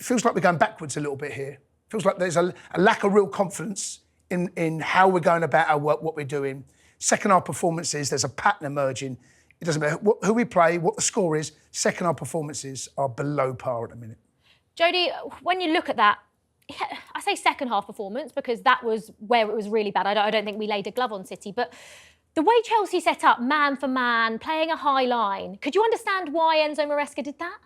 feels like we're going backwards a little bit here. It feels like there's a lack of real confidence in how we're going about our work, what we're doing. Second half performances, there's a pattern emerging. It doesn't matter who we play, what the score is. Second half performances are below par at the minute. Jody, when you look at that, I say second half performance because that was where it was really bad. I don't think we laid a glove on City, but the way Chelsea set up, man for man, playing a high line, could you understand why Enzo Maresca did that?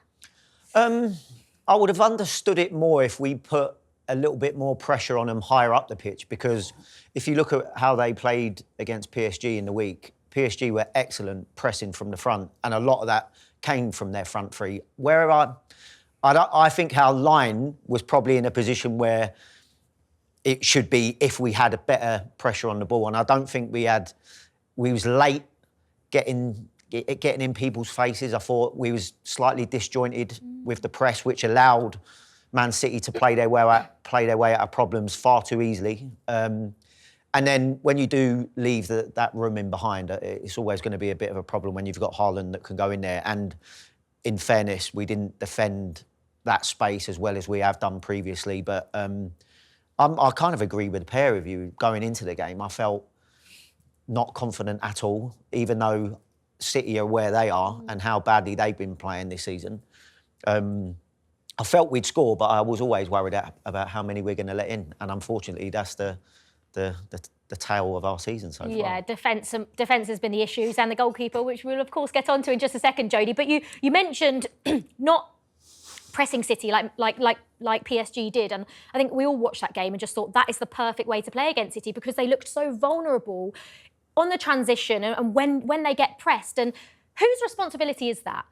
I would have understood it more if we put a little bit more pressure on them higher up the pitch, because if you look at how they played against PSG in the week, PSG were excellent pressing from the front, and a lot of that came from their front three. Where I think our line was probably in a position where it should be if we had a better pressure on the ball, and I don't think we had. We was late getting in people's faces. I thought we was slightly disjointed with the press, which allowed Man City to play their way out of problems far too easily. And then when you do leave that room in behind, it's always going to be a bit of a problem when you've got Haaland that can go in there. And in fairness, we didn't defend that space as well as we have done previously. But I kind of agree with the pair of you going into the game. I felt not confident at all, even though City are where they are and how badly they've been playing this season. I felt we'd score, but I was always worried about how many we're going to let in. And unfortunately, that's the tale of our season so far. Yeah, defence has been the issues, and the goalkeeper, which we'll of course get onto in just a second, Jody. But you mentioned not pressing City like PSG did, and I think we all watched that game and just thought that is the perfect way to play against City because they looked so vulnerable on the transition and when they get pressed. And whose responsibility is that?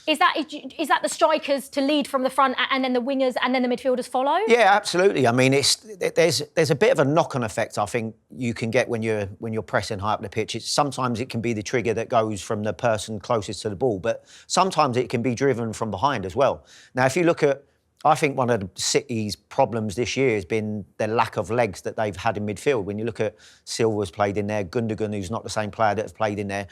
Is that the strikers to lead from the front and then the wingers and then the midfielders follow? Yeah, absolutely. I mean, there's a bit of a knock-on effect I think you can get when you're pressing high up the pitch. Sometimes it can be the trigger that goes from the person closest to the ball, but sometimes it can be driven from behind as well. Now, if you look at, I think one of the City's problems this year has been the lack of legs that they've had in midfield. When you look at Silva's played in there, Gundogan, who's not the same player that has played in there.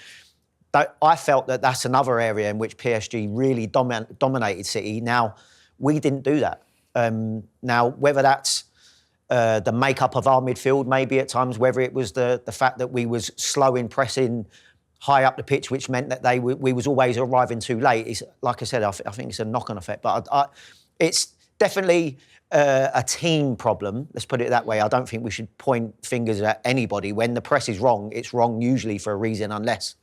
I felt that that's another area in which PSG really dominated City. Now, we didn't do that. Now, whether that's the makeup of our midfield, maybe at times, whether it was the fact that we was slow in pressing high up the pitch, which meant that we was always arriving too late. It's, like I said, I think it's a knock-on effect. But it's definitely a team problem, let's put it that way. I don't think we should point fingers at anybody. When the press is wrong, it's wrong usually for a reason, unless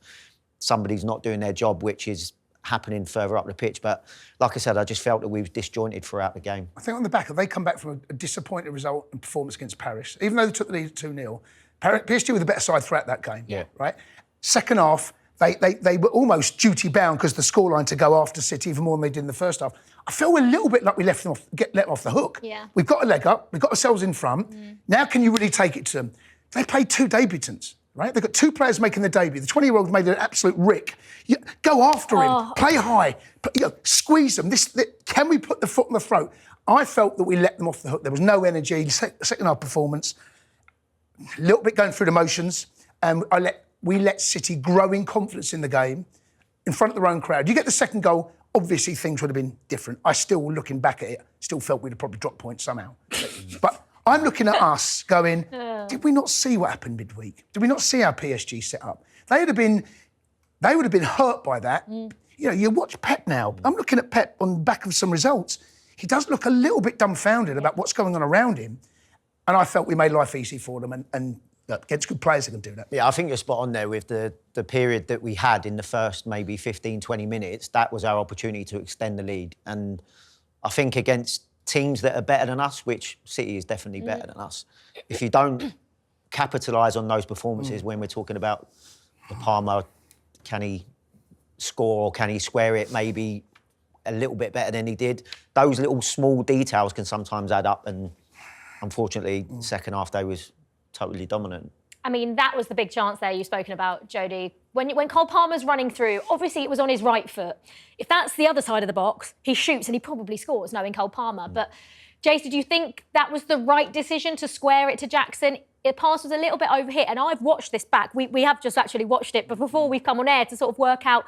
somebody's not doing their job, which is happening further up the pitch. But like I said, I just felt that we were disjointed throughout the game. I think on the back of, they come back from a disappointing result and performance against Paris. Even though they took the lead 2-0, PSG were the better side throughout that game. Yeah. Right? Second half, they were almost duty-bound because the scoreline to go after City even more than they did in the first half. I feel a little bit like we let them off the hook. Yeah. We've got a leg up, we've got ourselves in front. Now can you really take it to them? They played 2 debutants. Right? They've got 2 players making the debut. The 20-year-old made an absolute rick. Go after him, play high, squeeze them. Can we put the foot on the throat? I felt that we let them off the hook. There was no energy. Second half performance, a little bit going through the motions, and we let City grow in confidence in the game in front of their own crowd. You get the second goal, obviously things would have been different. I still, looking back at it, still felt we'd have probably dropped points somehow. But I'm looking at us going, did we not see what happened midweek? Did we not see how PSG set up? They would have been hurt by that. You watch Pep now. I'm looking at Pep on the back of some results. He does look a little bit dumbfounded about what's going on around him. And I felt we made life easy for them. And look, against good players, they can do that. Yeah, I think you're spot on there with the period that we had in the first maybe 15, 20 minutes. That was our opportunity to extend the lead. And I think against teams that are better than us, which City is definitely better than us, if you don't capitalise on those performances when we're talking about the Palmer, can he score or can he square it maybe a little bit better than he did? Those little small details can sometimes add up, and unfortunately, second half they was totally dominant. I mean, that was the big chance there you've spoken about, Jody. When Cole Palmer's running through, obviously it was on his right foot. If that's the other side of the box, he shoots and he probably scores, knowing Cole Palmer. But, Jace, did you think that was the right decision to square it to Jackson? The pass was a little bit overhit, and I've watched this back. We have just actually watched it, but before we've come on air to sort of work out,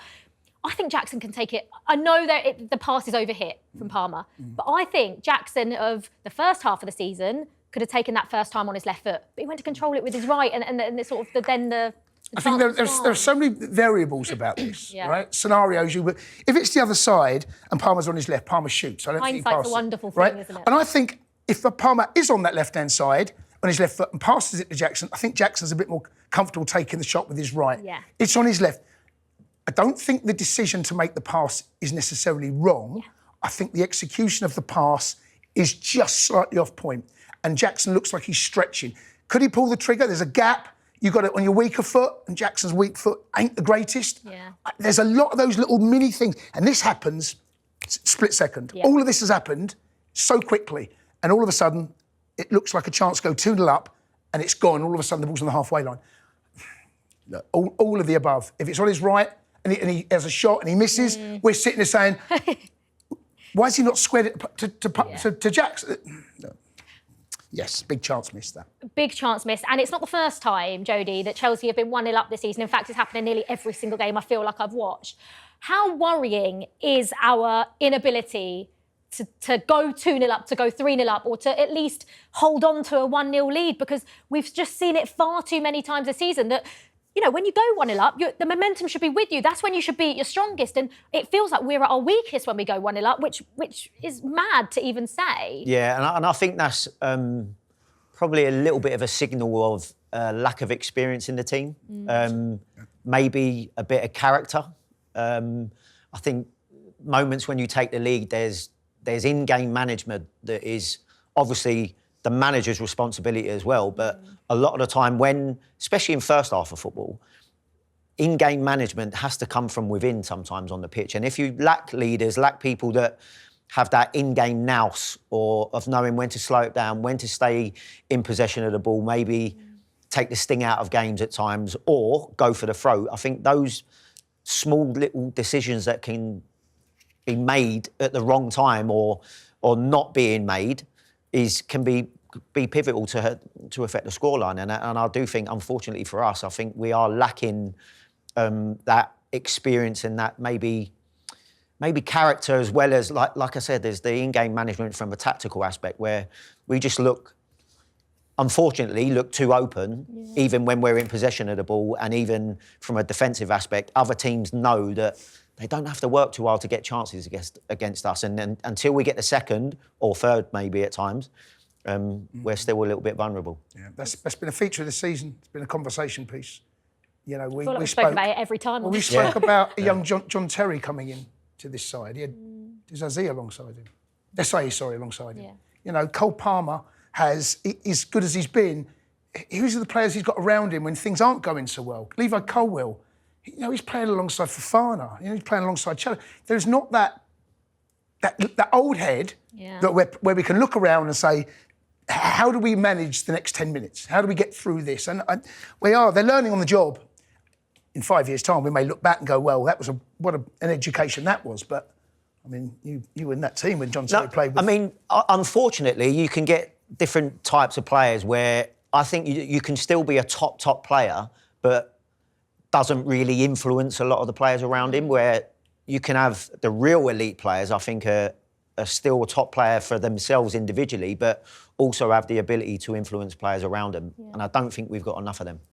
I think Jackson can take it. I know that the pass is overhit from Palmer, but I think Jackson of the first half of the season could have taken that first time on his left foot, but he went to control it with his right, and the sort of the I think there's so many variables about this, Yeah. right? Scenarios. If it's the other side and Palmer's on his left, Palmer shoots. I don't think he Hindsight's passes a wonderful thing, right? isn't it? And I think if Palmer is on that left-hand side, on his left foot, and passes it to Jackson, I think Jackson's a bit more comfortable taking the shot with his right. Yeah. It's on his left. I don't think the decision to make the pass is necessarily wrong. Yeah. I think the execution of the pass is just slightly off point. And Jackson looks like he's stretching. Could he pull the trigger? There's a gap. You got it on your weaker foot, and Jackson's weak foot ain't the greatest. Yeah. There's a lot of those little mini things, and this happens split second. Yeah. All of this has happened so quickly, and all of a sudden, it looks like a chance to go 2-0 up, and it's gone. All of a sudden, the ball's on the halfway line. Look, all of the above. If it's on his right and he has a shot and he misses, we're sitting there saying, why has he not squared it to Jackson? No. Yes, big chance missed that. Big chance missed. And it's not the first time, Jody, that Chelsea have been 1-0 up this season. In fact, it's happening nearly every single game I feel like I've watched. How worrying is our inability to go 2-0 up, to go 3-0 up, or to at least hold on to a 1-0 lead? Because we've just seen it far too many times this season that, you know, when you go 1-0 up, the momentum should be with you. That's when you should be at your strongest. And it feels like we're at our weakest when we go 1-0 up, which is mad to even say. Yeah, and I think that's probably a little bit of a signal of lack of experience in the team. Maybe a bit of character. I think moments when you take the lead, there's in-game management that is obviously the manager's responsibility as well. But a lot of the time when, especially in first half of football, in-game management has to come from within sometimes on the pitch. And if you lack leaders, lack people that have that in-game nous or of knowing when to slow it down, when to stay in possession of the ball, maybe take the sting out of games at times or go for the throw. I think those small little decisions that can be made at the wrong time or not being made can be pivotal to affect the scoreline. And I do think, unfortunately for us, I think we are lacking that experience and that maybe character, as well as, like I said, there's the in-game management from a tactical aspect where we just unfortunately look too open, even when we're in possession of the ball, and even from a defensive aspect, other teams know that they don't have to work too hard to get chances against us. And then until we get the second or third, maybe at times, we're still a little bit vulnerable. Yeah, that's been a feature of the season. It's been a conversation piece. You know, we spoke about it every time. Well, we spoke about a young John Terry coming in to this side. He had Zazie alongside him. Alongside him. Yeah. You know, Cole Palmer is good as he's been. Who's the players he's got around him when things aren't going so well? Levi Colwill. You know, he's playing alongside Fofana. You know, he's playing alongside Chelsea. There's not that old head that where we can look around and say, how do we manage the next 10 minutes? How do we get through this? And they're learning on the job. In 5 years' time, we may look back and go, well, that was what an education that was. But, I mean, you were in that team when John Terry played with... I mean, unfortunately, you can get different types of players where I think you can still be a top player, but doesn't really influence a lot of the players around him, where you can have the real elite players, I think, are still a top player for themselves individually, but also have the ability to influence players around them. Yeah. And I don't think we've got enough of them.